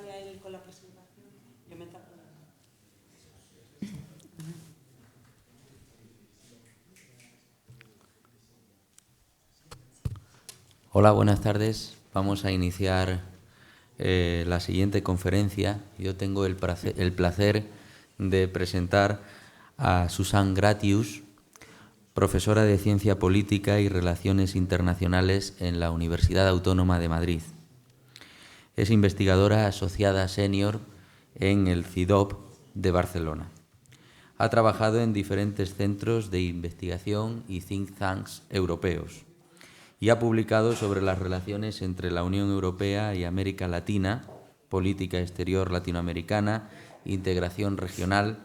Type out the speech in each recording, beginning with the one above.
Déjale a él con la presentación. Yo me tapo. Hola, buenas tardes. Vamos a iniciar la siguiente conferencia. Yo tengo el placer de presentar a Susan Gratius, profesora de Ciencia Política y Relaciones Internacionales en la Universidad Autónoma de Madrid. Es investigadora asociada senior en el CIDOB de Barcelona. Ha trabajado en diferentes centros de investigación y think tanks europeos y ha publicado sobre las relaciones entre la Unión Europea y América Latina, política exterior latinoamericana, integración regional,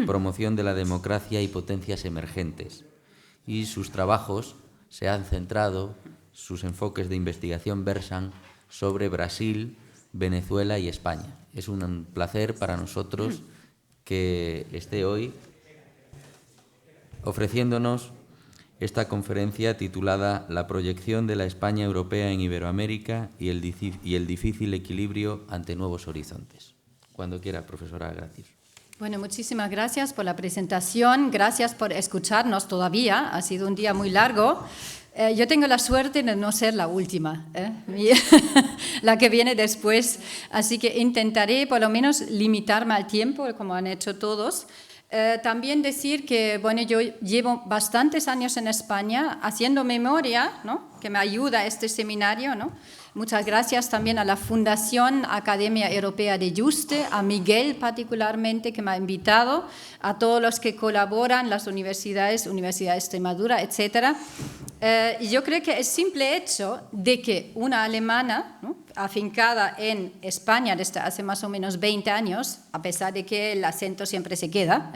promoción de la democracia y potencias emergentes. Y sus trabajos se han centrado, sus enfoques de investigación versan sobre Brasil, Venezuela y España. Es un placer para nosotros que esté hoy ofreciéndonos esta conferencia titulada La proyección de la España europea en Iberoamérica y el difícil equilibrio ante nuevos horizontes. Cuando quiera, profesora Gratius. Bueno, muchísimas gracias por la presentación, gracias por escucharnos todavía, ha sido un día muy largo. Yo tengo la suerte de no ser la última, la que viene después, así que intentaré por lo menos limitarme al tiempo, como han hecho todos. También decir que bueno, yo llevo bastantes años en España haciendo memoria, ¿no? Que me ayuda este seminario, ¿no? Muchas gracias también a la Fundación Academia Europea de Juste, a Miguel particularmente que me ha invitado, a todos los que colaboran, las universidades, Universidad de Extremadura, etc. Y yo creo que el simple hecho de que una alemana, ¿no? afincada en España desde hace más o menos 20 años, a pesar de que el acento siempre se queda,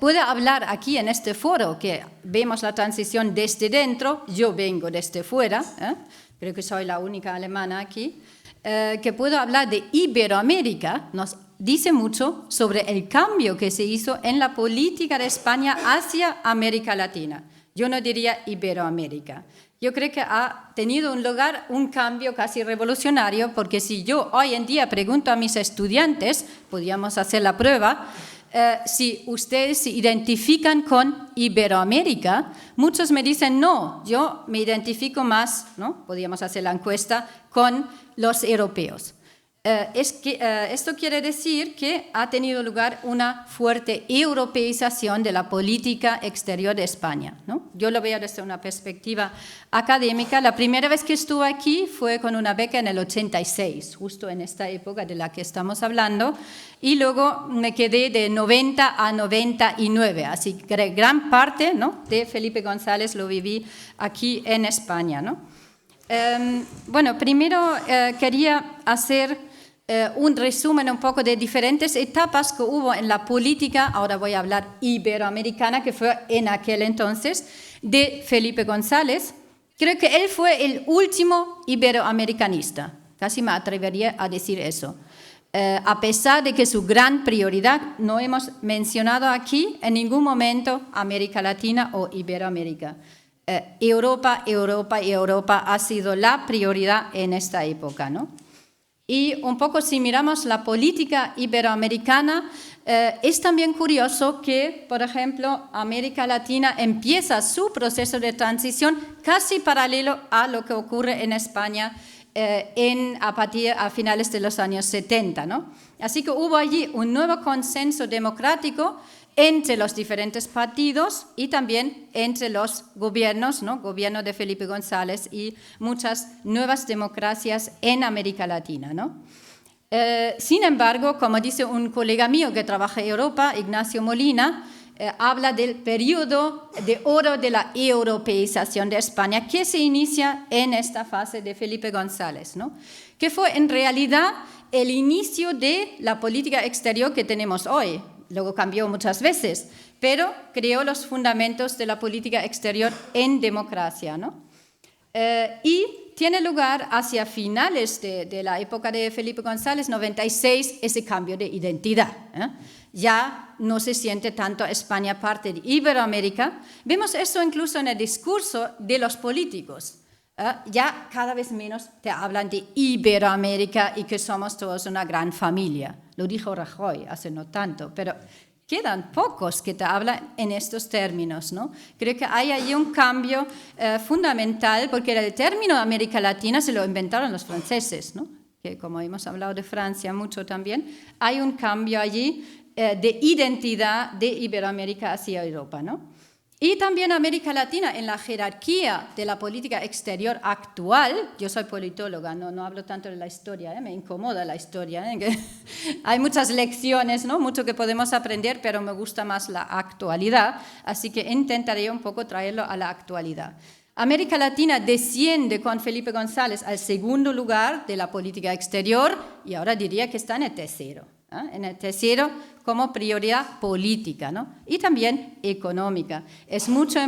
puede hablar aquí en este foro, que vemos la transición desde dentro, yo vengo desde fuera, creo que soy la única alemana aquí, que puedo hablar de Iberoamérica, nos dice mucho sobre el cambio que se hizo en la política de España hacia América Latina. Yo no diría Iberoamérica. Yo creo que ha tenido un lugar un cambio casi revolucionario, porque si yo hoy en día pregunto a mis estudiantes, podríamos hacer la prueba, si ustedes se identifican con Iberoamérica, muchos me dicen no, yo me identifico más, ¿no? Podríamos hacer la encuesta, con los europeos. Esto quiere decir que ha tenido lugar una fuerte europeización de la política exterior de España, ¿no? Yo lo veo desde una perspectiva académica. La primera vez que estuve aquí fue con una beca en el 86, justo en esta época de la que estamos hablando, y luego me quedé de 90 a 99, así que gran parte, ¿no? de Felipe González lo viví aquí en España, ¿no? Bueno, primero quería hacer un resumen un poco de diferentes etapas que hubo en la política, ahora voy a hablar iberoamericana, que fue en aquel entonces, de Felipe González. Creo que él fue el último iberoamericanista, casi me atrevería a decir eso. A pesar de que su gran prioridad, no hemos mencionado aquí en ningún momento América Latina o Iberoamérica. Europa ha sido la prioridad en esta época, ¿no? Y un poco si miramos la política iberoamericana, es también curioso que, por ejemplo, América Latina empieza su proceso de transición casi paralelo a lo que ocurre en España a finales de los años 70, ¿no? Así que hubo allí un nuevo consenso democrático entre los diferentes partidos y también entre los gobiernos, ¿no? Gobierno de Felipe González y muchas nuevas democracias en América Latina, ¿no? Sin embargo, como dice un colega mío que trabaja en Europa, Ignacio Molina, habla del periodo de oro de la europeización de España que se inicia en esta fase de Felipe González, ¿no? Que fue en realidad el inicio de la política exterior que tenemos hoy. Luego cambió muchas veces, pero creó los fundamentos de la política exterior en democracia, ¿no? Y tiene lugar hacia finales de la época de Felipe González, 96, ese cambio de identidad. Ya no se siente tanto España parte de Iberoamérica. Vemos eso incluso en el discurso de los políticos. ya cada vez menos te hablan de Iberoamérica y que somos todos una gran familia. Lo dijo Rajoy hace no tanto, pero quedan pocos que te hablan en estos términos, ¿no? Creo que hay ahí un cambio fundamental, porque el término América Latina se lo inventaron los franceses, ¿no? Que como hemos hablado de Francia mucho también, hay un cambio allí de identidad de Iberoamérica hacia Europa, ¿no? Y también América Latina, en la jerarquía de la política exterior actual, yo soy politóloga, no hablo tanto de la historia, me incomoda la historia, que hay muchas lecciones, ¿no? Mucho que podemos aprender, pero me gusta más la actualidad, así que intentaré un poco traerlo a la actualidad. América Latina desciende con Felipe González al segundo lugar de la política exterior y ahora diría que está en el tercero. En el tercero como prioridad política, ¿no? Y también económica. Es mucho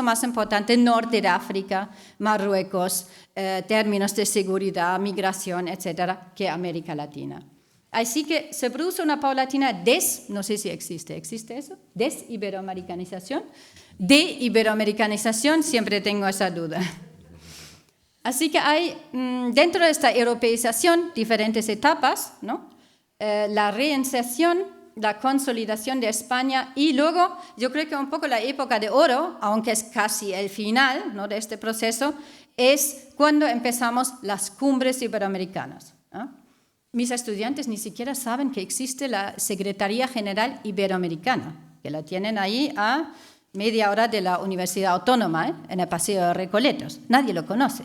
más importante Norte de África, Marruecos, términos de seguridad, migración, etcétera, que América Latina. Así que se produce una paulatina no sé si existe eso, desiberoamericanización. De iberoamericanización siempre tengo esa duda. Así que hay dentro de esta europeización diferentes etapas, ¿no? La reinserción, la consolidación de España y luego yo creo que un poco la época de oro, aunque es casi el final, ¿no? de este proceso, es cuando empezamos las cumbres iberoamericanas. Mis estudiantes ni siquiera saben que existe la Secretaría General Iberoamericana, que la tienen ahí a media hora de la Universidad Autónoma, en el Paseo de Recoletos. Nadie lo conoce.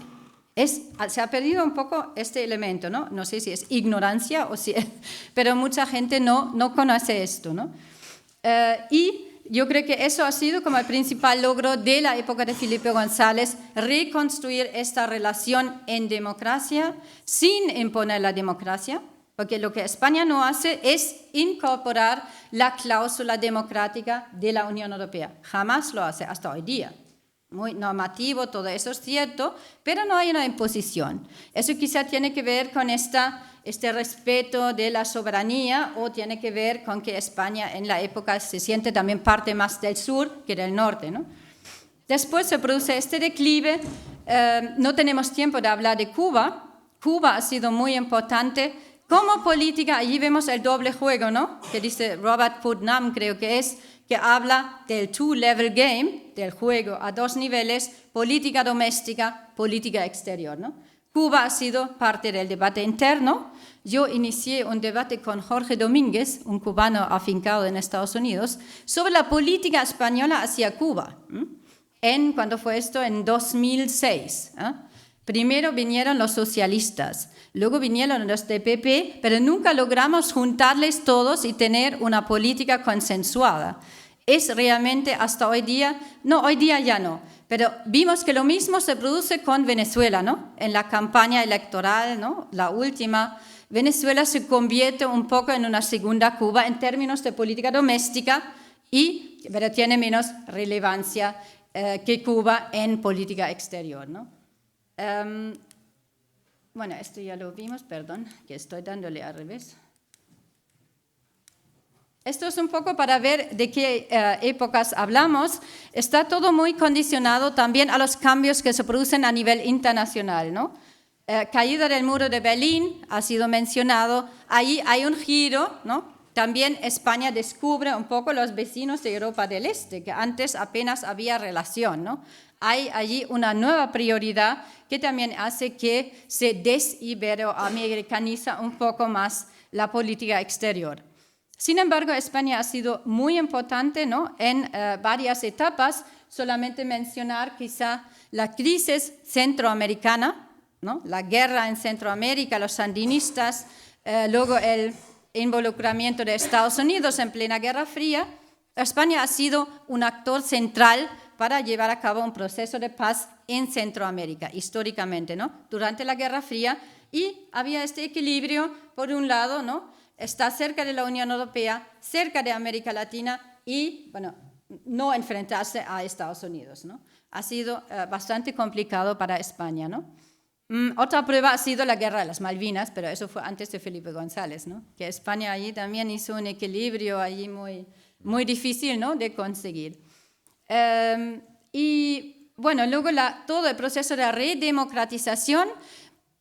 Se ha perdido un poco este elemento, ¿no? No sé si es ignorancia o si pero mucha gente no conoce esto, ¿no? Y yo creo que eso ha sido como el principal logro de la época de Felipe González, reconstruir esta relación en democracia sin imponer la democracia, porque lo que España no hace es incorporar la cláusula democrática de la Unión Europea. Jamás lo hace hasta hoy día. Muy normativo, todo eso es cierto, pero no hay una imposición. Eso quizá tiene que ver con este respeto de la soberanía o tiene que ver con que España en la época se siente también parte más del sur que del norte, ¿no? Después se produce este declive, no tenemos tiempo de hablar de Cuba. Cuba ha sido muy importante como política, allí vemos el doble juego, ¿no? Que dice Robert Putnam, creo que habla del two-level game, del juego a dos niveles, política doméstica, política exterior, ¿no? Cuba ha sido parte del debate interno. Yo inicié un debate con Jorge Domínguez, un cubano afincado en Estados Unidos, sobre la política española hacia Cuba. ¿Cuándo fue esto? En 2006. Primero vinieron los socialistas, luego vinieron los de PP, pero nunca logramos juntarles todos y tener una política consensuada. Es realmente hasta hoy día, hoy día ya no, pero vimos que lo mismo se produce con Venezuela, ¿no? En la campaña electoral, ¿no? La última, Venezuela se convierte un poco en una segunda Cuba en términos de política doméstica, pero tiene menos relevancia que Cuba en política exterior, ¿no? Bueno, esto ya lo vimos, perdón, que estoy dándole al revés. Esto es un poco para ver de qué épocas hablamos. Está todo muy condicionado también a los cambios que se producen a nivel internacional, ¿no? Caída del muro de Berlín ha sido mencionado. Ahí hay un giro, ¿no? También España descubre un poco los vecinos de Europa del Este, que antes apenas había relación, ¿no? Hay allí una nueva prioridad que también hace que se desiberoamericaniza un poco más la política exterior. Sin embargo, España ha sido muy importante, ¿no? En varias etapas, solamente mencionar quizá la crisis centroamericana, ¿no? La guerra en Centroamérica, los sandinistas, luego el involucramiento de Estados Unidos en plena Guerra Fría. España ha sido un actor central para llevar a cabo un proceso de paz en Centroamérica, históricamente, ¿no? Durante la Guerra Fría, y había este equilibrio, por un lado, ¿no? Está cerca de la Unión Europea, cerca de América Latina y, bueno, no enfrentarse a Estados Unidos, ¿no? Ha sido bastante complicado para España, ¿no? Otra prueba ha sido la Guerra de las Malvinas, pero eso fue antes de Felipe González, ¿no? Que España allí también hizo un equilibrio allí muy, muy difícil, ¿no? De conseguir. Y bueno, luego todo el proceso de redemocratización,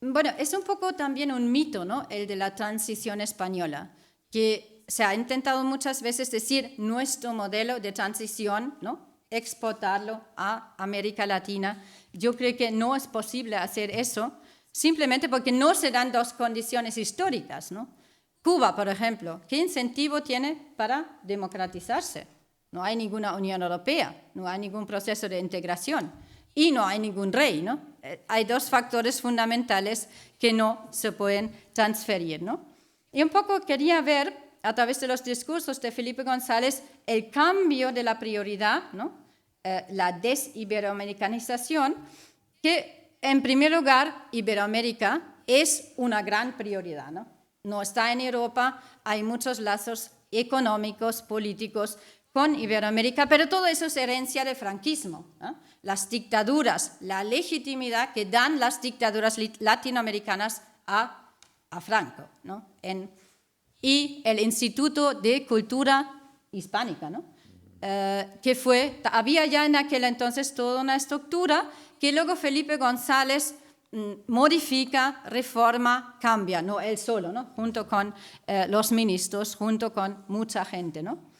bueno, es un poco también un mito, ¿no? El de la transición española, que se ha intentado muchas veces decir nuestro modelo de transición, ¿no? Exportarlo a América Latina. Yo creo que no es posible hacer eso, simplemente porque no se dan dos condiciones históricas, ¿no? Cuba, por ejemplo, ¿qué incentivo tiene para democratizarse? No hay ninguna Unión Europea, no hay ningún proceso de integración y no hay ningún rey, ¿no? Hay dos factores fundamentales que no se pueden transferir, ¿no? Y un poco quería ver, a través de los discursos de Felipe González, el cambio de la prioridad, ¿no? La desiberoamericanización, que en primer lugar Iberoamérica es una gran prioridad, ¿no? No está en Europa, hay muchos lazos económicos, políticos con Iberoamérica, pero todo eso es herencia del franquismo, ¿eh? Las dictaduras, la legitimidad que dan las dictaduras latinoamericanas a Franco, ¿no? Y el Instituto de Cultura Hispánica, ¿no? Había ya en aquel entonces toda una estructura que luego Felipe González modifica, reforma, cambia, no él solo, ¿no? Junto con los ministros, junto con mucha gente, ¿no?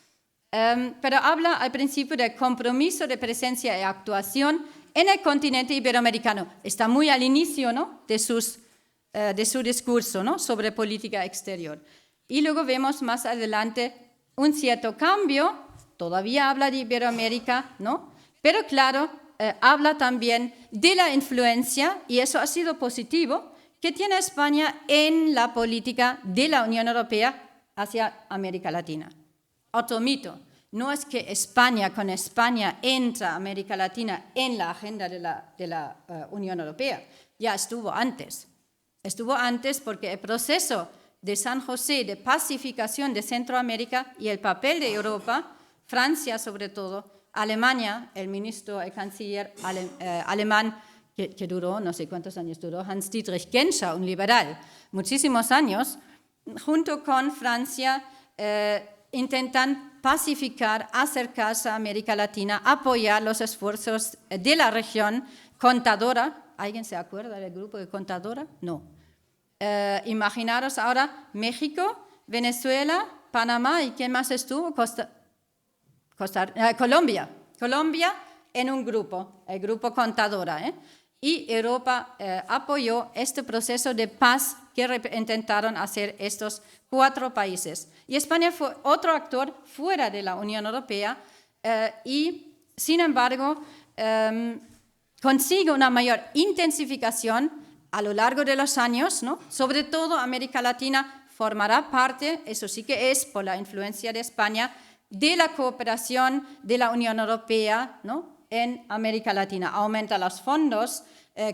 Pero habla al principio del compromiso de presencia y actuación en el continente iberoamericano. Está muy al inicio, ¿no? de su discurso, ¿no? Sobre política exterior. Y luego vemos más adelante un cierto cambio, todavía habla de Iberoamérica, ¿no? Pero claro, habla también de la influencia, y eso ha sido positivo, que tiene España en la política de la Unión Europea hacia América Latina. Otro mito, no es que con España entra América Latina en la agenda de la Unión Europea, ya estuvo antes. Estuvo antes porque el proceso de San José de pacificación de Centroamérica y el papel de Europa, Francia sobre todo, Alemania, el canciller alemán, que duró, no sé cuántos años duró, Hans-Dietrich Genscher, un liberal, muchísimos años, junto con Francia, intentan pacificar, acercarse a América Latina, apoyar los esfuerzos de la región Contadora. ¿Alguien se acuerda del grupo de Contadora? No. Imaginaros ahora México, Venezuela, Panamá, ¿y quién más estuvo? Colombia. Colombia en un grupo, el grupo Contadora, ¿eh? Y Europa apoyó este proceso de paz que intentaron hacer estos 4 países. Y España fue otro actor fuera de la Unión Europea y, sin embargo, consigue una mayor intensificación a lo largo de los años, ¿no? Sobre todo América Latina formará parte, eso sí que es por la influencia de España, de la cooperación de la Unión Europea, ¿no? En América Latina. Aumenta los fondos,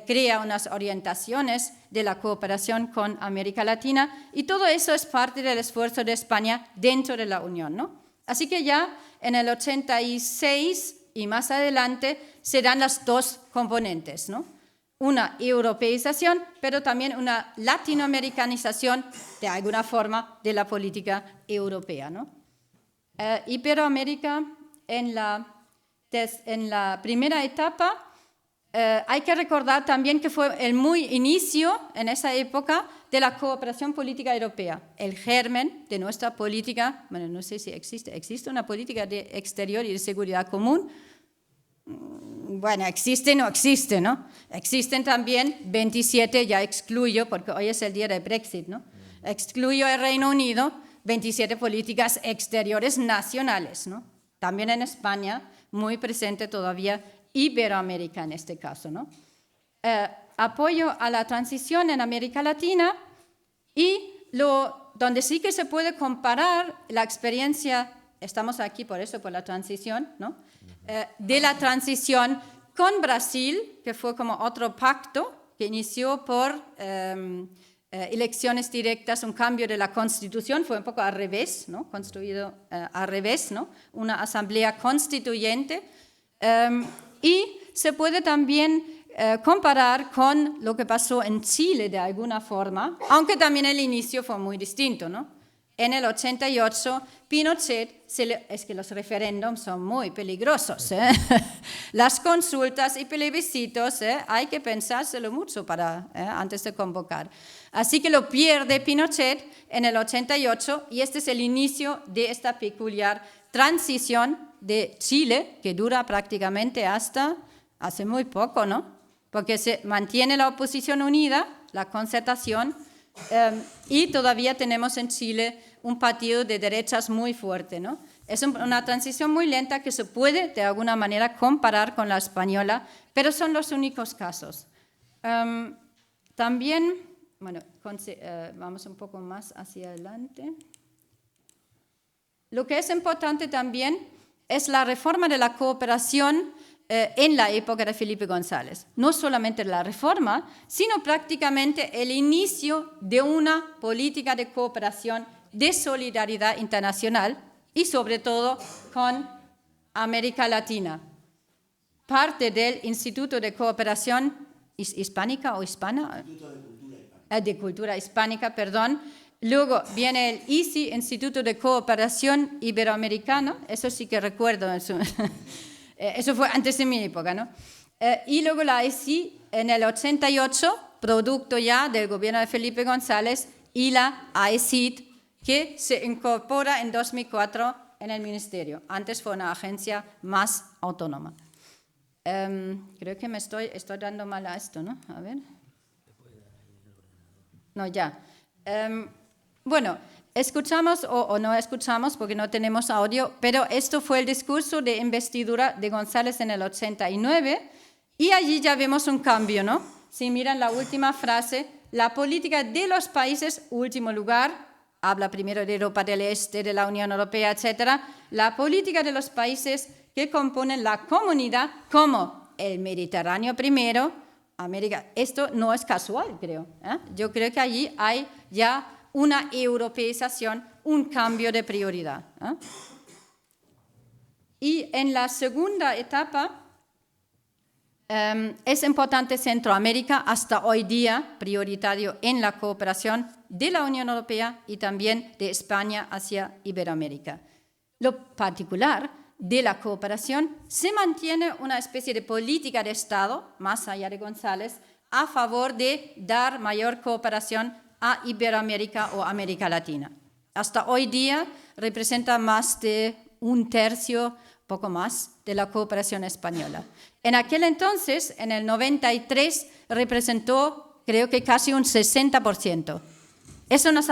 crea unas orientaciones de la cooperación con América Latina y todo eso es parte del esfuerzo de España dentro de la Unión, ¿no? Así que ya en el 86 y más adelante se dan las dos componentes, ¿no? Una europeización, pero también una latinoamericanización de alguna forma de la política europea, ¿no? Iberoamérica en la primera etapa hay que recordar también que fue el muy inicio en esa época de la cooperación política europea, el germen de nuestra política. Bueno, no sé si existe una política de exterior y de seguridad común. Bueno, existe, no existe, ¿no? Existen también 27, ya excluyo, porque hoy es el día del Brexit, ¿no? Excluyo el Reino Unido, 27 políticas exteriores nacionales, ¿no? También en España, muy presente todavía Iberoamérica en este caso, ¿no? Apoyo a la transición en América Latina y donde sí que se puede comparar la experiencia, estamos aquí por eso, por la transición, ¿no? De la transición con Brasil, que fue como otro pacto que inició por elecciones directas, un cambio de la Constitución, fue un poco al revés, ¿no? Construido al revés, ¿no? Una asamblea constituyente. Y se puede también comparar con lo que pasó en Chile de alguna forma, aunque también el inicio fue muy distinto, ¿no? en el 88, Pinochet, es que los referéndums son muy peligrosos, ¿eh? Las consultas y plebiscitos, hay que pensárselo mucho antes de convocar. Así que lo pierde Pinochet en el 88 y este es el inicio de esta peculiar transición de Chile, que dura prácticamente hasta hace muy poco, ¿no? Porque se mantiene la oposición unida, la concertación, y todavía tenemos en Chile un partido de derechas muy fuerte, ¿no? Es una transición muy lenta que se puede de alguna manera comparar con la española, pero son los únicos casos. También, bueno, vamos un poco más hacia adelante. Lo que es importante también es la reforma de la cooperación en la época de Felipe González. No solamente la reforma, sino prácticamente el inicio de una política de cooperación, de solidaridad internacional y sobre todo con América Latina. Parte del Instituto de Cooperación Hispánica o Hispana, de Cultura Hispánica, perdón. Luego viene el ICI, Instituto de Cooperación Iberoamericano, eso sí que recuerdo. Eso fue antes de mi época, ¿no? Y luego la ICI en el 88, producto ya del gobierno de Felipe González, y la AECID, que se incorpora en 2004 en el ministerio. Antes fue una agencia más autónoma. Creo que me estoy dando mal a esto, ¿no? A ver. No, ya. Bueno, escuchamos o no escuchamos porque no tenemos audio, pero esto fue el discurso de investidura de González en el 89 y allí ya vemos un cambio, ¿no? Si miran la última frase, la política de los países, último lugar, habla primero de Europa del Este, de la Unión Europea, etc. La política de los países que componen la comunidad, como el Mediterráneo primero, América. Esto no es casual, creo. Yo creo que allí hay ya una europeización, un cambio de prioridad. Y en la segunda etapa es importante Centroamérica, hasta hoy día prioritario en la cooperación de la Unión Europea y también de España hacia Iberoamérica. Lo particular de la cooperación, se mantiene una especie de política de Estado, más allá de González, a favor de dar mayor cooperación a Iberoamérica o América Latina. Hasta hoy día representa más de un tercio, poco más, de la cooperación española. En aquel entonces, en el 93, representó, creo que casi un 60%. Eso nos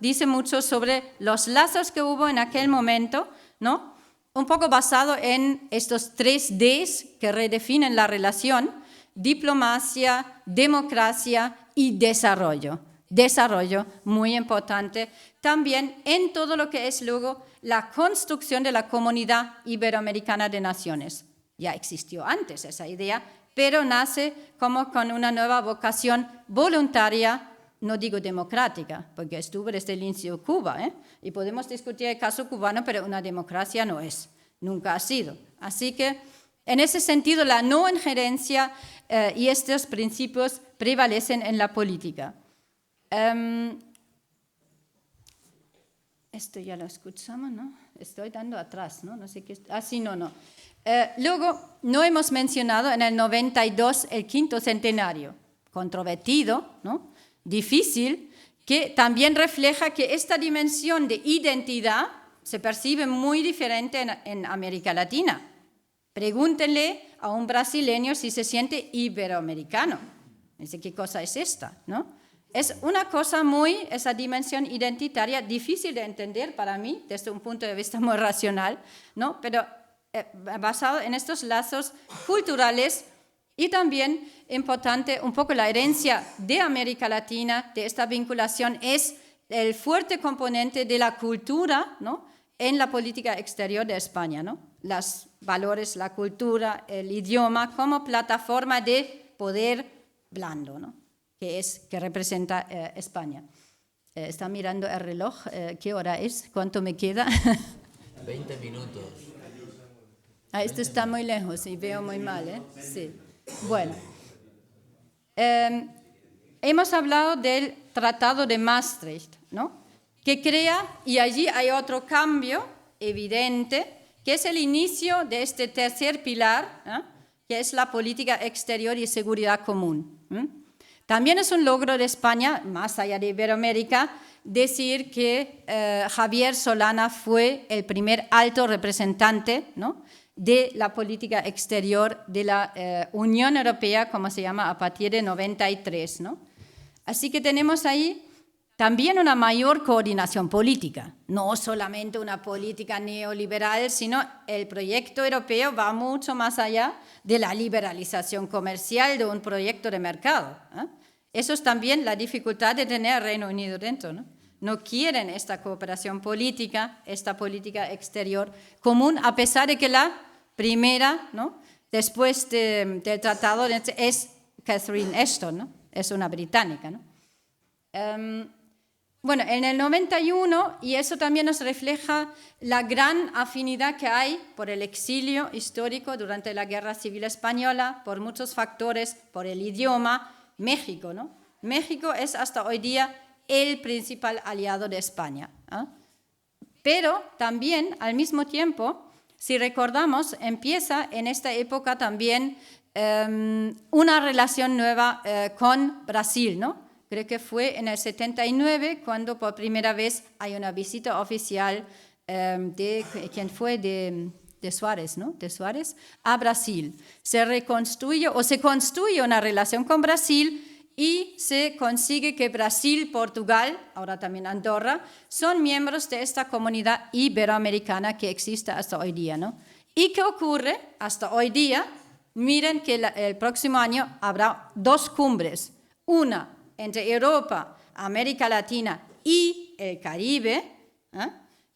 dice mucho sobre los lazos que hubo en aquel momento, ¿no? Un poco basado en estos 3 Ds que redefinen la relación: diplomacia, democracia y desarrollo. Desarrollo, muy importante, también en todo lo que es luego la construcción de la Comunidad Iberoamericana de Naciones. Ya existió antes esa idea, pero nace como con una nueva vocación voluntaria, no digo democrática, porque estuvo desde el inicio Cuba, y podemos discutir el caso cubano, pero una democracia no es, nunca ha sido. Así que, en ese sentido, la no injerencia y estos principios prevalecen en la política. Esto ya lo escuchamos, ¿no? Estoy dando atrás, ¿no? No sé qué. Sí, no. Luego, no hemos mencionado en el 92 el 5º centenario, controvertido, ¿no? Difícil, que también refleja que esta dimensión de identidad se percibe muy diferente en América Latina. Pregúntenle a un brasileño si se siente iberoamericano. Dice, ¿qué cosa es esta? ¿No? Es una cosa esa dimensión identitaria difícil de entender para mí, desde un punto de vista muy racional, ¿no? Pero basado en estos lazos culturales. Y también importante, un poco la herencia de América Latina, de esta vinculación, es el fuerte componente de la cultura, ¿no? En la política exterior de España, ¿no? Los valores, la cultura, el idioma como plataforma de poder blando, ¿no? que representa España. Está mirando el reloj, ¿qué hora es? ¿Cuánto me queda? 20 minutos. Esto está muy lejos y veo muy mal, ¿eh? Sí. Bueno, hemos hablado del Tratado de Maastricht, ¿no? que crea, y allí hay otro cambio evidente, que es el inicio de este tercer pilar, que es la política exterior y seguridad común. También es un logro de España, más allá de Iberoamérica, decir que Javier Solana fue el primer alto representante, ¿no?, de la política exterior de la Unión Europea, como se llama, a partir de 93, ¿no? Así que tenemos ahí también una mayor coordinación política, no solamente una política neoliberal, sino el proyecto europeo va mucho más allá de la liberalización comercial de un proyecto de mercado. Eso es también la dificultad de tener al Reino Unido dentro, ¿no? No quieren esta cooperación política, esta política exterior común, a pesar de que la primera, ¿no?, después del tratado es Catherine Ashton, ¿no?, es una británica, ¿no? Bueno, en el 91, y eso también nos refleja la gran afinidad que hay por el exilio histórico durante la Guerra Civil Española, por muchos factores, por el idioma, México, ¿no? México es hasta hoy día el principal aliado de España. Pero también, al mismo tiempo, si recordamos, empieza en esta época también una relación nueva con Brasil, ¿no? Creo que fue en el 79 cuando por primera vez hay una visita oficial ¿quién fue? De Suárez, ¿no? De Suárez a Brasil. Se reconstruye o se construye una relación con Brasil y se consigue que Brasil, Portugal, ahora también Andorra, son miembros de esta comunidad iberoamericana que existe hasta hoy día, ¿no? ¿Y qué ocurre hasta hoy día? Miren que el próximo año habrá 2 cumbres, una entre Europa, América Latina y el Caribe,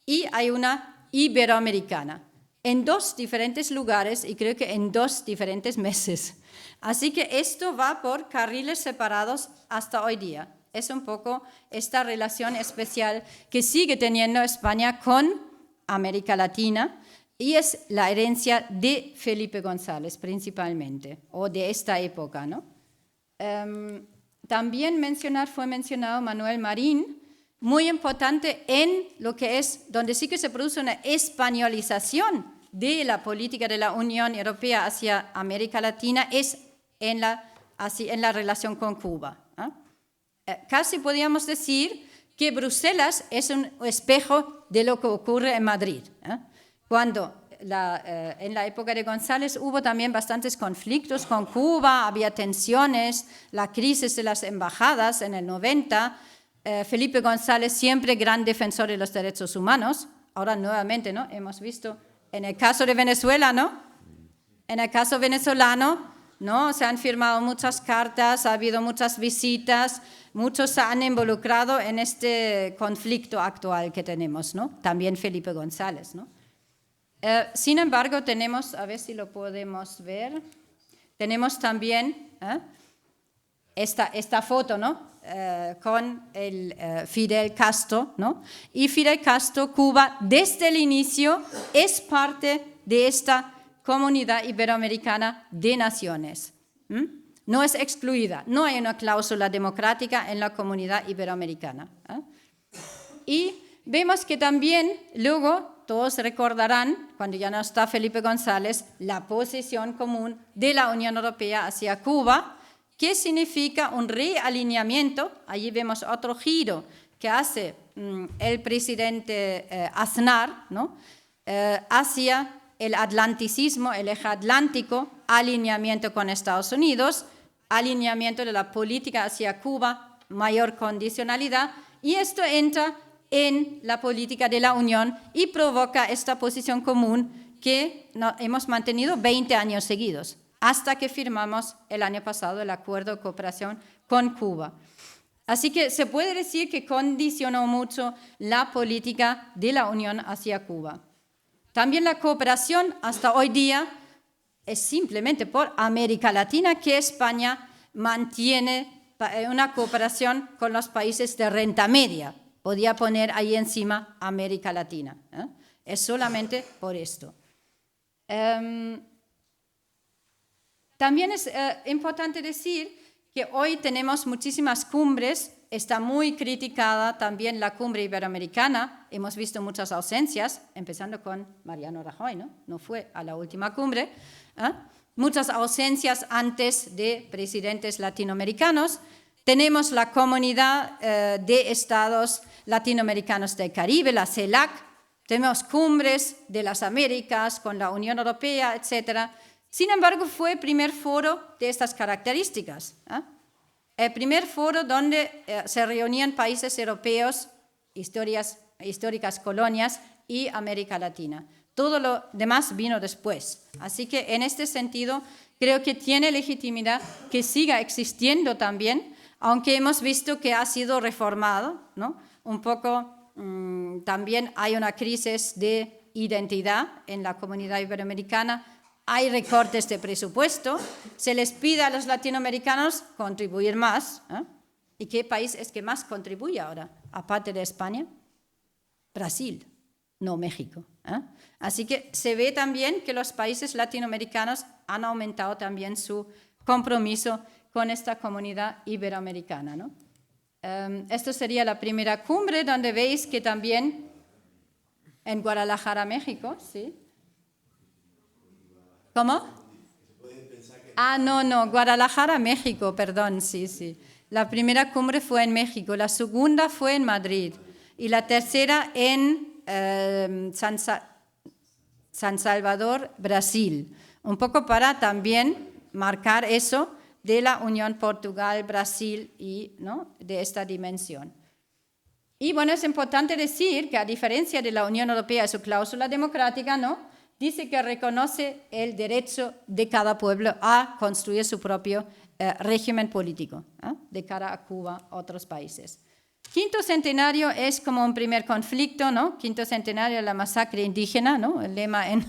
y hay una iberoamericana, en 2 diferentes lugares y creo que en 2 diferentes meses. Así que esto va por carriles separados hasta hoy día. Es un poco esta relación especial que sigue teniendo España con América Latina y es la herencia de Felipe González principalmente, o de esta época, ¿no? También fue mencionado Manuel Marín, muy importante en lo que es, donde sí que se produce una españolización de la política de la Unión Europea hacia América Latina, es en la relación con Cuba. Casi podríamos decir que Bruselas es un espejo de lo que ocurre en Madrid. Cuando en la época de González hubo también bastantes conflictos con Cuba, había tensiones, la crisis de las embajadas en el 90, Felipe González siempre gran defensor de los derechos humanos, ahora nuevamente, ¿no?, hemos visto en el caso de Venezuela, ¿no?, en el caso venezolano, ¿no?, se han firmado muchas cartas, ha habido muchas visitas, muchos se han involucrado en este conflicto actual que tenemos, ¿no?, también Felipe González, ¿no? Sin embargo, tenemos, a ver si lo podemos ver, tenemos también esta foto, ¿no?, con el Fidel Castro, ¿no? Y Fidel Castro, Cuba, desde el inicio es parte de esta comunidad iberoamericana de naciones. No es excluida, no hay una cláusula democrática en la comunidad iberoamericana. Y vemos que también luego todos recordarán, cuando ya no está Felipe González, la posición común de la Unión Europea hacia Cuba, que significa un realineamiento. Allí vemos otro giro que hace el presidente Aznar, ¿no?, hacia el atlanticismo, el eje atlántico, alineamiento con Estados Unidos, alineamiento de la política hacia Cuba, mayor condicionalidad, y esto entra en la política de la Unión y provoca esta posición común que hemos mantenido 20 años seguidos, hasta que firmamos el año pasado el acuerdo de cooperación con Cuba. Así que se puede decir que condicionó mucho la política de la Unión hacia Cuba. También la cooperación hasta hoy día es simplemente por América Latina que España mantiene una cooperación con los países de renta media. Podía poner ahí encima América Latina. Es solamente por esto. También es importante decir que hoy tenemos muchísimas cumbres Está muy criticada también la cumbre iberoamericana. Hemos visto muchas ausencias, empezando con Mariano Rajoy, ¿no? No fue a la última cumbre. Muchas ausencias antes de presidentes latinoamericanos. Tenemos la Comunidad de Estados Latinoamericanos del Caribe, la CELAC. Tenemos cumbres de las Américas con la Unión Europea, etc. Sin embargo, fue el primer foro de estas características. El primer foro donde se reunían países europeos, históricas colonias y América Latina. Todo lo demás vino después. Así que en este sentido creo que tiene legitimidad que siga existiendo también, aunque hemos visto que ha sido reformado, ¿no? Un poco también hay una crisis de identidad en la comunidad iberoamericana. Hay recortes de presupuesto, se les pide a los latinoamericanos contribuir más. ¿Y qué país es que más contribuye ahora, aparte de España? Brasil, no México. Así que se ve también que los países latinoamericanos han aumentado también su compromiso con esta comunidad iberoamericana, ¿no? Esto sería la primera cumbre, donde veis que también en Guadalajara, México, ¿sí? ¿Cómo? No, Guadalajara, México, perdón, sí. La primera cumbre fue en México, la segunda fue en Madrid y la tercera en San Salvador, Brasil. Un poco para también marcar eso de la Unión Portugal-Brasil y, ¿no?, de esta dimensión. Y bueno, es importante decir que a diferencia de la Unión Europea y su cláusula democrática, ¿no?, dice que reconoce el derecho de cada pueblo a construir su propio régimen político, de cara a Cuba, a otros países. Quinto centenario es como un primer conflicto, ¿no? Quinto centenario de la masacre indígena, ¿no? El lema en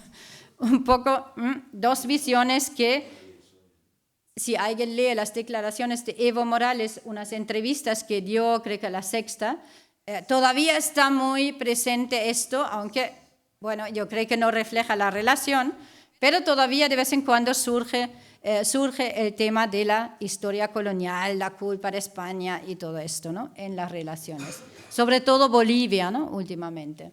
un poco dos visiones que, si alguien lee las declaraciones de Evo Morales, unas entrevistas que dio, creo que La Sexta, todavía está muy presente esto, aunque, bueno, yo creo que no refleja la relación, pero todavía de vez en cuando surge el tema de la historia colonial, la culpa de España y todo esto, ¿no?, en las relaciones. Sobre todo Bolivia, ¿no?, últimamente.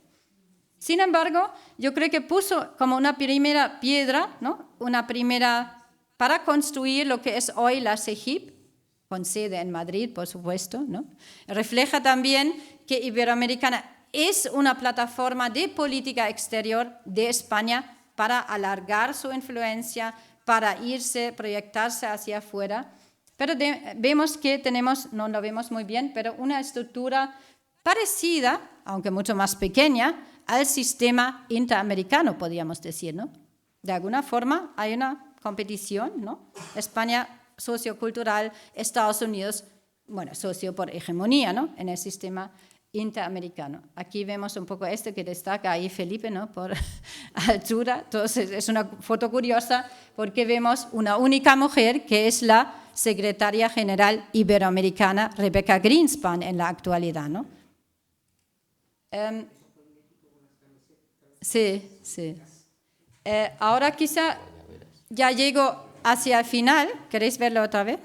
Sin embargo, yo creo que puso como una primera piedra, ¿no?, para construir lo que es hoy la CEGIP, con sede en Madrid, por supuesto, ¿no? Refleja también que Iberoamericana es una plataforma de política exterior de España para alargar su influencia, para proyectarse hacia afuera. Pero vemos que tenemos, no lo vemos muy bien, pero una estructura parecida, aunque mucho más pequeña, al sistema interamericano, podríamos decir, ¿no? De alguna forma hay una competición, ¿no? España sociocultural, Estados Unidos, bueno, socio por hegemonía, ¿no?, en el sistema interamericano. Aquí vemos un poco esto que destaca ahí Felipe, ¿no?, por altura. Entonces es una foto curiosa porque vemos una única mujer que es la secretaria general iberoamericana Rebecca Greenspan en la actualidad, ¿no? Sí. Ahora quizá ya llego hacia el final. ¿Queréis verlo otra vez?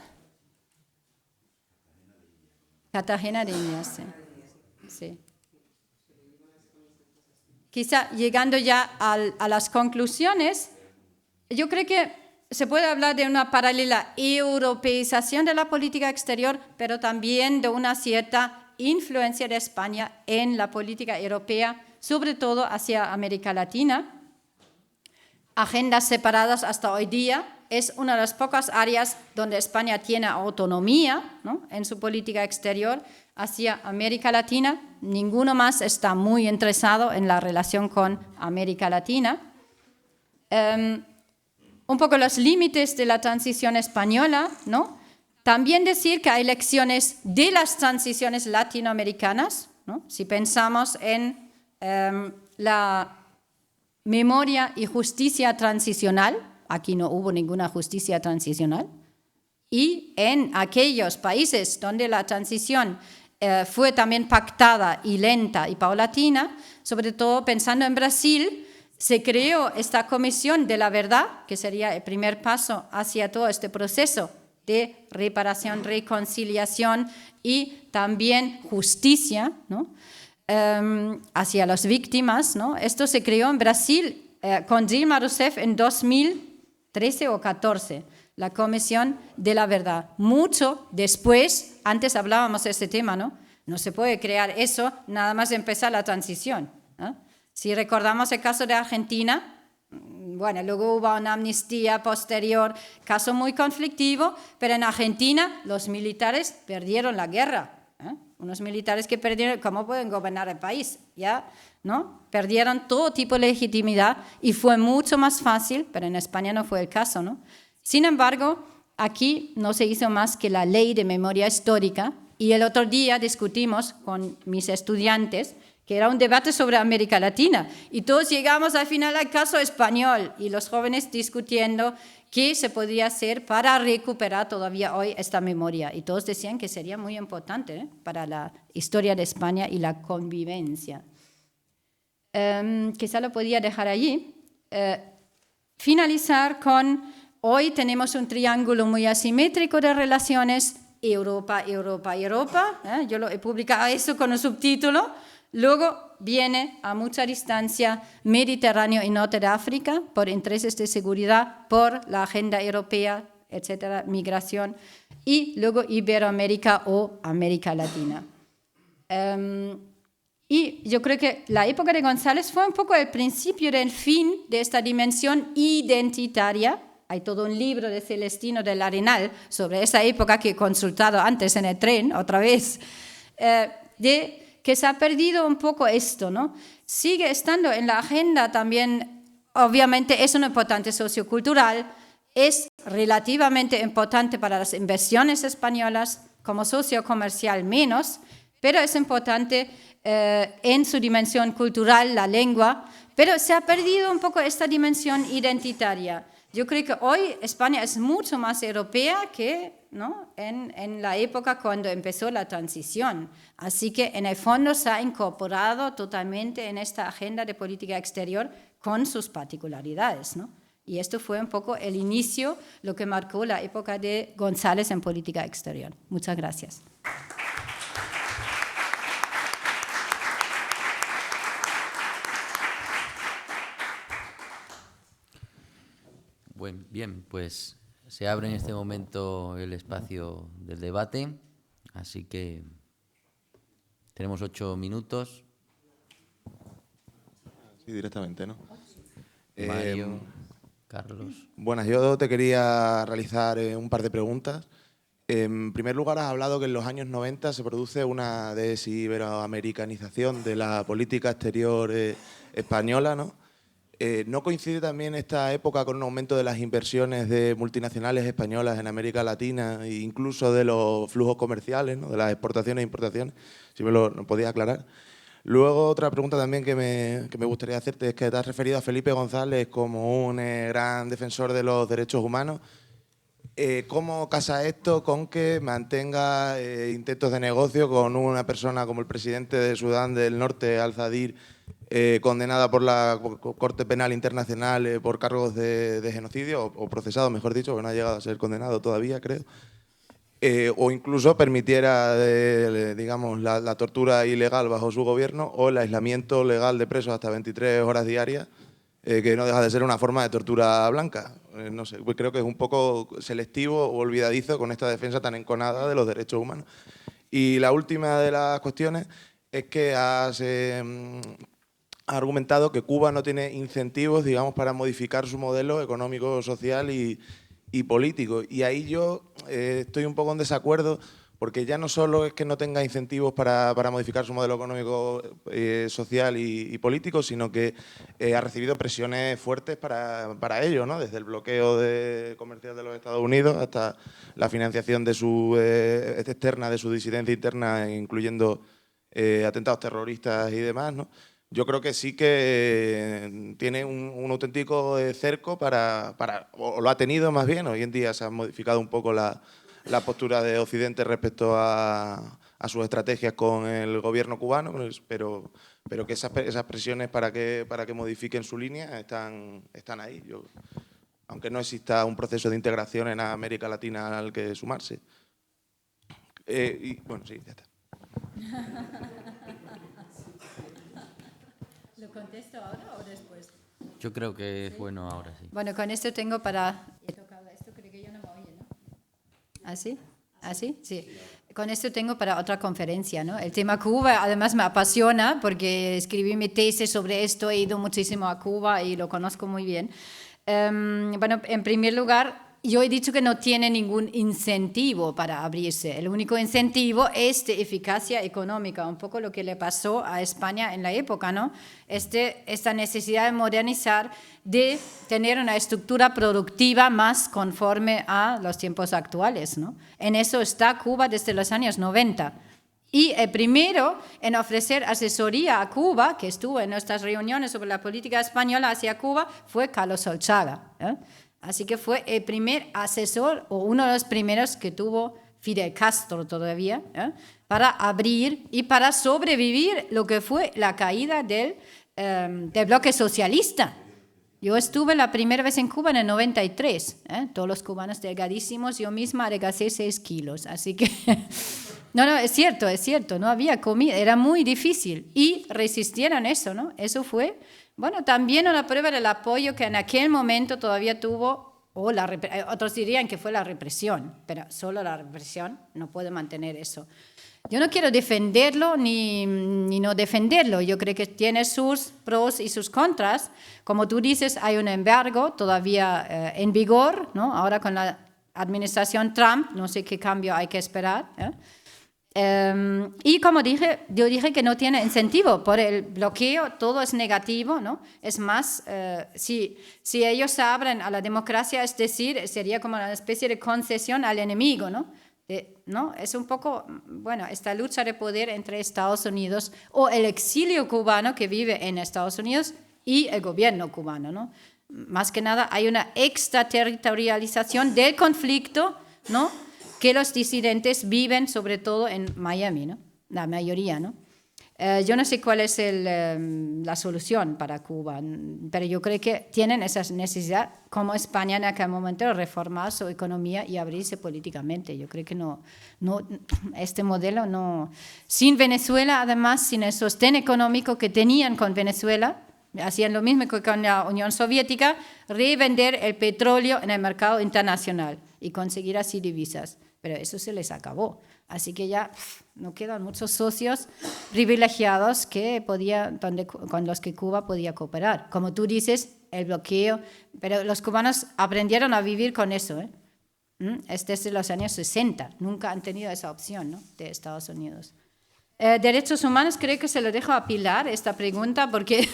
Cartagena de Indias, sí. Quizá llegando ya a las conclusiones, yo creo que se puede hablar de una paralela europeización de la política exterior, pero también de una cierta influencia de España en la política europea, sobre todo hacia América Latina. Agendas separadas hasta hoy día. Es una de las pocas áreas donde España tiene autonomía, ¿no?, en su política exterior hacia América Latina. Ninguno más está muy interesado en la relación con América Latina. Un poco los límites de la transición española, ¿no? También decir que hay lecciones de las transiciones latinoamericanas, ¿no? Si pensamos en la memoria y justicia transicional, aquí no hubo ninguna justicia transicional, y en aquellos países donde la transición fue también pactada y lenta y paulatina, sobre todo pensando en Brasil, se creó esta Comisión de la Verdad, que sería el primer paso hacia todo este proceso de reparación, reconciliación y también justicia, ¿no? Hacia las víctimas, ¿no? Esto se creó en Brasil con Dilma Rousseff en 2013 o 14, la Comisión de la Verdad. Mucho después, antes hablábamos de este tema, ¿no? No se puede crear eso nada más empezar la transición, ¿no? Si recordamos el caso de Argentina, bueno, luego hubo una amnistía posterior, caso muy conflictivo, pero en Argentina los militares perdieron la guerra. Unos militares que perdieron, ¿cómo pueden gobernar el país? ¿Ya? ¿No? Perdieron todo tipo de legitimidad y fue mucho más fácil, pero en España no fue el caso, ¿no? Sin embargo, aquí no se hizo más que la ley de memoria histórica y el otro día discutimos con mis estudiantes que era un debate sobre América Latina y todos llegamos al final al caso español y los jóvenes discutiendo qué se podría hacer para recuperar todavía hoy esta memoria. Y todos decían que sería muy importante para la historia de España y la convivencia. Quizá lo podía dejar allí. Finalizar con, hoy tenemos un triángulo muy asimétrico de relaciones, Europa, Europa, Europa. Yo lo he publicado eso con un subtítulo. Luego viene a mucha distancia Mediterráneo y Norte de África por intereses de seguridad, por la agenda europea, etcétera, migración, y luego Iberoamérica o América Latina. Y yo creo que la época de González fue un poco el principio del fin de esta dimensión identitaria. Hay todo un libro de Celestino del Arenal sobre esa época que he consultado antes en el tren, otra vez, que se ha perdido un poco esto, ¿no? Sigue estando en la agenda también, obviamente es un importante sociocultural, es relativamente importante para las inversiones españolas, como socio comercial menos, pero es importante en su dimensión cultural, la lengua, pero se ha perdido un poco esta dimensión identitaria. Yo creo que hoy España es mucho más europea que, ¿no?, en la época cuando empezó la transición. Así que en el fondo se ha incorporado totalmente en esta agenda de política exterior con sus particularidades, ¿no? Y esto fue un poco el inicio, lo que marcó la época de González en política exterior. Muchas gracias. Bien, pues se abre en este momento el espacio del debate, así que tenemos 8 minutos. Sí, directamente, ¿no? Mario, Carlos. Buenas, yo te quería realizar un par de preguntas. En primer lugar, has hablado que en los años 90 se produce una desiberoamericanización de la política exterior española, ¿no? ¿No coincide también esta época con un aumento de las inversiones de multinacionales españolas en América Latina e incluso de los flujos comerciales, ¿no?, de las exportaciones e importaciones? Si me lo podías aclarar. Luego, otra pregunta también que me gustaría hacerte es que te has referido a Felipe González como un gran defensor de los derechos humanos. ¿Cómo casa esto con que mantenga intentos de negocio con una persona como el presidente de Sudán del Norte, Al-Zadir, condenada por la Corte Penal Internacional por cargos de genocidio, o procesado, mejor dicho, que no ha llegado a ser condenado todavía, creo? O incluso permitiera, digamos, la tortura ilegal bajo su gobierno o el aislamiento legal de presos hasta 23 horas diarias, que no deja de ser una forma de tortura blanca. No sé, pues creo que es un poco selectivo o olvidadizo con esta defensa tan enconada de los derechos humanos. Y la última de las cuestiones es que has argumentado que Cuba no tiene incentivos, digamos, para modificar su modelo económico, social y político. Y ahí yo estoy un poco en desacuerdo, porque ya no solo es que no tenga incentivos para modificar su modelo económico, social y político, sino que ha recibido presiones fuertes para ello, ¿no? Desde el bloqueo comercial de los Estados Unidos hasta la financiación de externa de su disidencia interna, incluyendo atentados terroristas y demás, ¿no? Yo creo que sí que tiene un auténtico cerco o lo ha tenido más bien. Hoy en día se ha modificado un poco la postura de Occidente respecto a sus estrategias con el gobierno cubano, pero que esas presiones para que modifiquen su línea están ahí. Yo aunque no exista un proceso de integración en América Latina al que sumarse. Y bueno, sí, ya está. ¿Lo contesto ahora o después? Yo creo que es bueno ahora, sí. Bueno, con esto tengo para... Esto creo que yo no me oye, ¿no? ¿Así? ¿Así? Sí. Con esto tengo para otra conferencia, ¿no? El tema Cuba además me apasiona porque escribí mi tesis sobre esto, he ido muchísimo a Cuba y lo conozco muy bien. Bueno, en primer lugar, yo he dicho que no tiene ningún incentivo para abrirse. El único incentivo es de eficacia económica, un poco lo que le pasó a España en la época, ¿no? Esta necesidad de modernizar, de tener una estructura productiva más conforme a los tiempos actuales, ¿no? En eso está Cuba desde los años 90. Y el primero en ofrecer asesoría a Cuba, que estuvo en nuestras reuniones sobre la política española hacia Cuba, fue Carlos Solchaga, ¿eh? Así que fue el primer asesor, o uno de los primeros que tuvo Fidel Castro todavía, ¿eh? Para abrir y para sobrevivir lo que fue la caída del bloque socialista. Yo estuve la primera vez en Cuba en el 93, ¿eh? Todos los cubanos delgadísimos, yo misma adelgacé 6 kilos, así que... No, es cierto, no había comida, era muy difícil y resistieron eso, ¿no? Eso fue, bueno, también una prueba del apoyo que en aquel momento todavía tuvo, otros dirían que fue la represión, pero solo la represión no puede mantener eso. Yo no quiero defenderlo ni no defenderlo, yo creo que tiene sus pros y sus contras. Como tú dices, hay un embargo todavía en vigor, ¿no? Ahora con la administración Trump, no sé qué cambio hay que esperar, ¿eh? Y como dije, yo dije que no tiene incentivo por el bloqueo, todo es negativo, ¿no? Es más, si ellos se abren a la democracia, es decir, sería como una especie de concesión al enemigo, ¿no? ¿No? Es un poco, bueno, esta lucha de poder entre Estados Unidos o el exilio cubano que vive en Estados Unidos y el gobierno cubano, ¿no? Más que nada hay una extraterritorialización del conflicto, ¿no? Que los disidentes viven sobre todo en Miami, ¿no? La mayoría, ¿no? Yo no sé cuál es la solución para Cuba, pero yo creo que tienen esa necesidad, como España en aquel momento, de reformar su economía y abrirse políticamente. Yo creo que no, este modelo no... Sin Venezuela, además, sin el sostén económico que tenían con Venezuela, hacían lo mismo que con la Unión Soviética, revender el petróleo en el mercado internacional y conseguir así divisas. Pero eso se les acabó. Así que ya no quedan muchos socios privilegiados con los que Cuba podía cooperar. Como tú dices, el bloqueo, pero los cubanos aprendieron a vivir con eso, ¿eh? Es desde los años 60, nunca han tenido esa opción, ¿no? De Estados Unidos. Derechos humanos, creo que se lo dejo a Pilar esta pregunta porque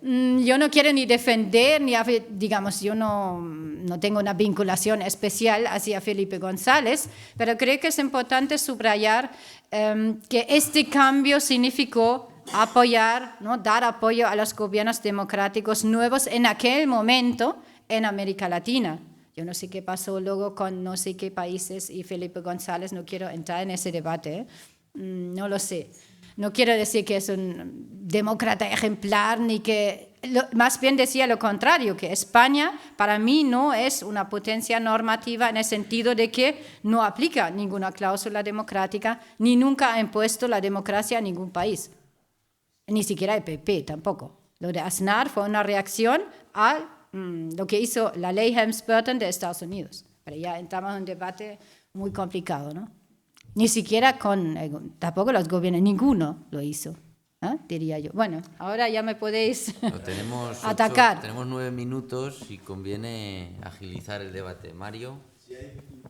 yo no quiero ni defender, digamos, yo no tengo una vinculación especial hacia Felipe González, pero creo que es importante subrayar que este cambio significó apoyar, ¿no? Dar apoyo a los gobiernos democráticos nuevos en aquel momento en América Latina. Yo no sé qué pasó luego con no sé qué países y Felipe González, no quiero entrar en ese debate, ¿eh? No lo sé. No quiero decir que es un demócrata ejemplar, ni que... más bien decía lo contrario, que España para mí no es una potencia normativa en el sentido de que no aplica ninguna cláusula democrática, ni nunca ha impuesto la democracia a ningún país. Ni siquiera el PP tampoco. Lo de Aznar fue una reacción a lo que hizo la ley Helms-Burton de Estados Unidos. Pero ya entramos en un debate muy complicado, ¿no? Ni siquiera tampoco los gobiernos, ninguno lo hizo, ¿eh? Diría yo. Bueno, ahora ya me podéis atacar. Tenemos 9 minutos y conviene agilizar el debate. Mario.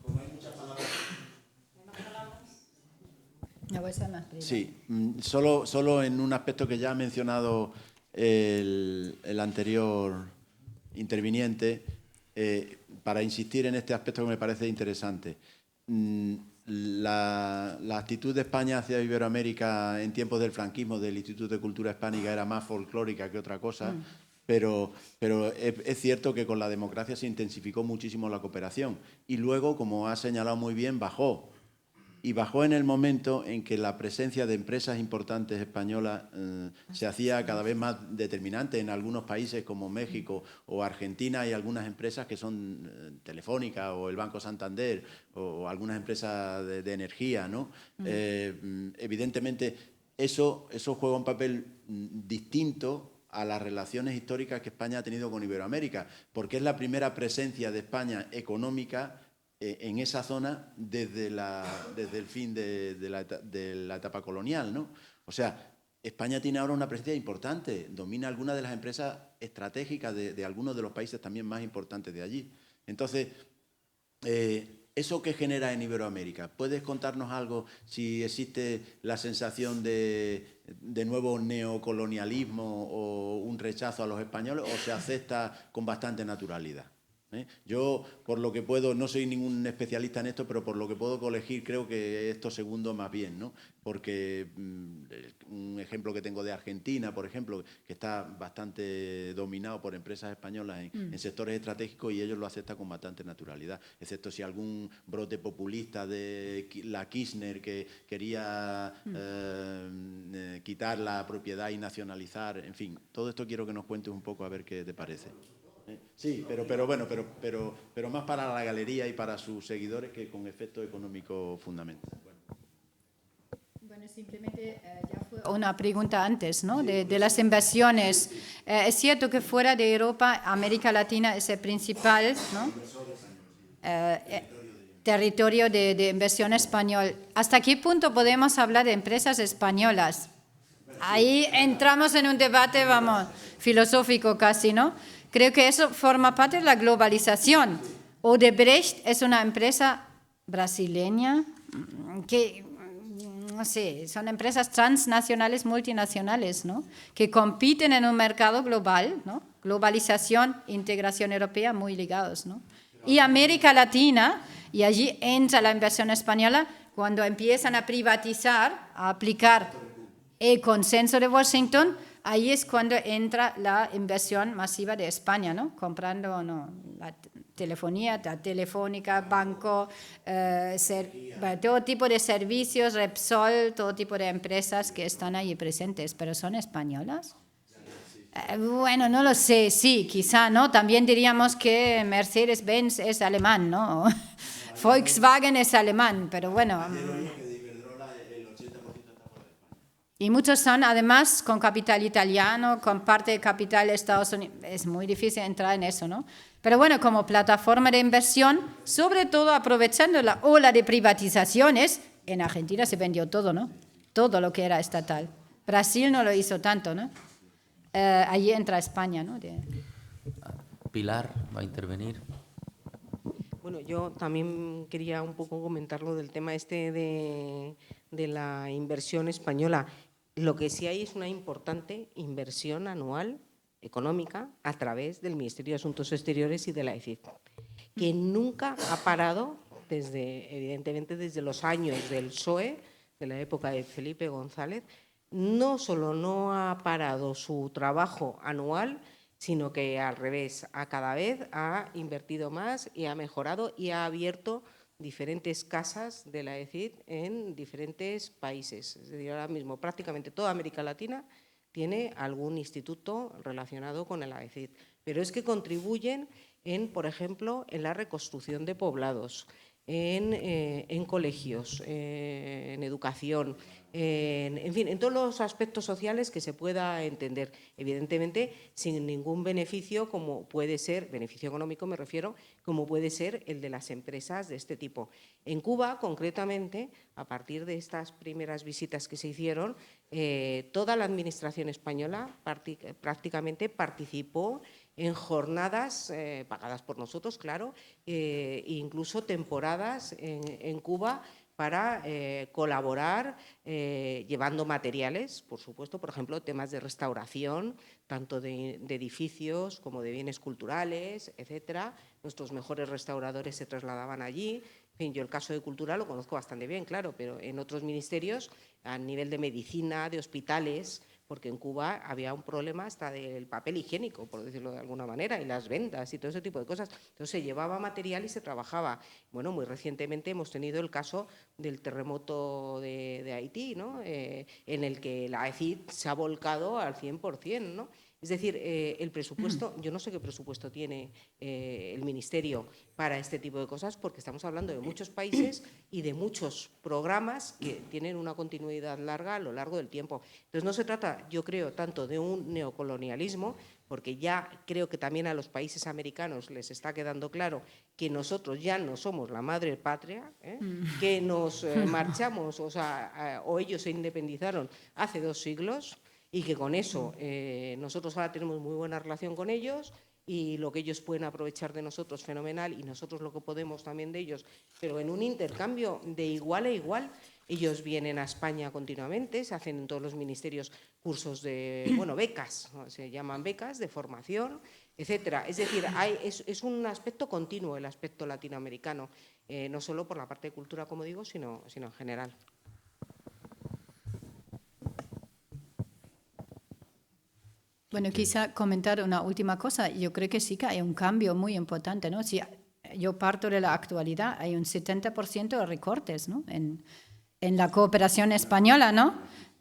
Como hay muchas palabras. Sí, solo en un aspecto que ya ha mencionado el anterior interviniente, para insistir en este aspecto que me parece interesante. La actitud de España hacia Iberoamérica en tiempos del franquismo, del Instituto de Cultura Hispánica, era más folclórica que otra cosa, pero es cierto que con la democracia se intensificó muchísimo la cooperación y luego, como ha señalado muy bien, bajó. y bajó en el momento en que la presencia de empresas importantes españolas se hacía cada vez más determinante. En algunos países como México o Argentina hay algunas empresas que son Telefónica o el Banco Santander o algunas empresas de energía, ¿no? Evidentemente, eso juega un papel distinto a las relaciones históricas que España ha tenido con Iberoamérica, porque es la primera presencia de España económica en esa zona desde el fin de la etapa colonial, ¿no? O sea, España tiene ahora una presencia importante, domina algunas de las empresas estratégicas de algunos de los países también más importantes de allí. Entonces, ¿eso qué genera en Iberoamérica? ¿Puedes contarnos algo si existe la sensación de nuevo neocolonialismo o un rechazo a los españoles o se acepta con bastante naturalidad? Yo, por lo que puedo, no soy ningún especialista en esto, pero por lo que puedo colegir creo que esto segundo más bien, ¿no? Porque un ejemplo que tengo de Argentina, por ejemplo, que está bastante dominado por empresas españolas en sectores estratégicos y ellos lo aceptan con bastante naturalidad, excepto si algún brote populista de la Kirchner que quería quitar la propiedad y nacionalizar, en fin, todo esto quiero que nos cuentes un poco a ver qué te parece. Sí, pero bueno, pero más para la galería y para sus seguidores que con efecto económico fundamental. Bueno, simplemente ya fue una pregunta antes, ¿no? De las inversiones. Es cierto que fuera de Europa, América Latina es el principal, ¿no? Territorio de inversión español. ¿Hasta qué punto podemos hablar de empresas españolas? Ahí entramos en un debate, vamos, filosófico casi, ¿no? Creo que eso forma parte de la globalización. Odebrecht es una empresa brasileña que, no sé, son empresas transnacionales, multinacionales, ¿no? Que compiten en un mercado global, ¿no? Globalización, integración europea, muy ligados, ¿no? Y América Latina, y allí entra la inversión española cuando empiezan a privatizar, a aplicar el consenso de Washington. Ahí es cuando entra la inversión masiva de España, ¿no? Comprando la telefonía, la telefónica, banco, todo tipo de servicios, Repsol, todo tipo de empresas que están allí presentes, pero ¿son españolas? Bueno, no lo sé, sí, quizá, ¿no? También diríamos que Mercedes-Benz es alemán, ¿no? Volkswagen es alemán, pero bueno. Y muchos son, además, con capital italiano, con parte de capital de Estados Unidos. Es muy difícil entrar en eso, ¿no? Pero bueno, como plataforma de inversión, sobre todo aprovechando la ola de privatizaciones, en Argentina se vendió todo, ¿no? Todo lo que era estatal. Brasil no lo hizo tanto, ¿no? Allí entra España, ¿no? Pilar va a intervenir. Bueno, yo también quería un poco comentar lo del tema este de la inversión española. Lo que sí hay es una importante inversión anual económica a través del Ministerio de Asuntos Exteriores y de la EFIT, que nunca ha parado, evidentemente desde los años del PSOE, de la época de Felipe González. No solo no ha parado su trabajo anual, sino que al revés, cada vez ha invertido más y ha mejorado y ha abierto diferentes casas de la EFIT en diferentes países. Es decir, ahora mismo prácticamente toda América Latina tiene algún instituto relacionado con el AECID, pero es que contribuyen por ejemplo, en la reconstrucción de poblados, en colegios, en educación, en fin, en todos los aspectos sociales que se pueda entender, evidentemente sin ningún beneficio, como puede ser, beneficio económico me refiero, como puede ser el de las empresas de este tipo. En Cuba, concretamente, a partir de estas primeras visitas que se hicieron, toda la administración española prácticamente participó en jornadas pagadas por nosotros, claro, incluso temporadas en Cuba para colaborar llevando materiales, por supuesto, por ejemplo, temas de restauración, tanto de edificios como de bienes culturales, etcétera. Nuestros mejores restauradores se trasladaban allí. En fin, yo el caso de cultura lo conozco bastante bien, claro, pero en otros ministerios, a nivel de medicina, de hospitales, porque en Cuba había un problema hasta del papel higiénico, por decirlo de alguna manera, y las vendas y todo ese tipo de cosas. Entonces se llevaba material y se trabajaba. Bueno, muy recientemente hemos tenido el caso del terremoto de Haití, ¿no? En el que la AECID se ha volcado al 100%, ¿no? Es decir, el presupuesto, yo no sé qué presupuesto tiene el Ministerio para este tipo de cosas, porque estamos hablando de muchos países y de muchos programas que tienen una continuidad larga a lo largo del tiempo. Entonces, no se trata, yo creo, tanto de un neocolonialismo, porque ya creo que también a los países americanos les está quedando claro que nosotros ya no somos la madre patria, que nos marchamos, o ellos se independizaron hace 2 siglos, y que con eso nosotros ahora tenemos muy buena relación con ellos y lo que ellos pueden aprovechar de nosotros fenomenal y nosotros lo que podemos también de ellos, pero en un intercambio de igual a igual. Ellos vienen a España continuamente, se hacen en todos los ministerios cursos de, bueno, becas, ¿no? Se llaman becas de formación, etcétera. Es decir, es un aspecto continuo el aspecto latinoamericano, no solo por la parte de cultura, como digo, sino en general. Bueno, quizá comentar una última cosa. Yo creo que sí que hay un cambio muy importante, ¿no? Si yo parto de la actualidad, hay un 70% de recortes, ¿no? En la cooperación española, ¿no?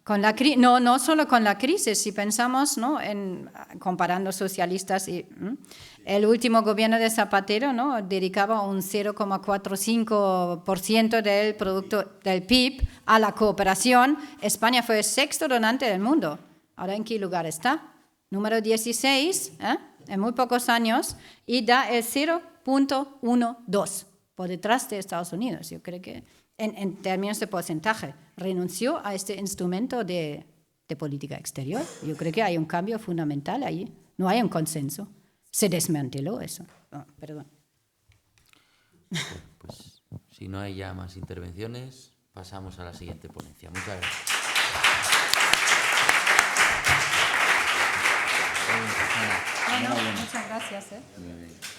No solo con la crisis, si pensamos, ¿no? Comparando socialistas y el último gobierno de Zapatero, ¿no? Dedicaba un 0,45% del producto del PIB a la cooperación. España fue el 6º donante del mundo. ¿Ahora en qué lugar está? Número 16, en muy pocos años, y da el 0,12 por detrás de Estados Unidos. Yo creo que en términos de porcentaje renunció a este instrumento de política exterior. Yo creo que hay un cambio fundamental ahí. No hay un consenso. Se desmanteló eso. Perdón. Pues si no hay ya más intervenciones, pasamos a la siguiente ponencia. Muchas gracias. Muchas gracias. Muy bien.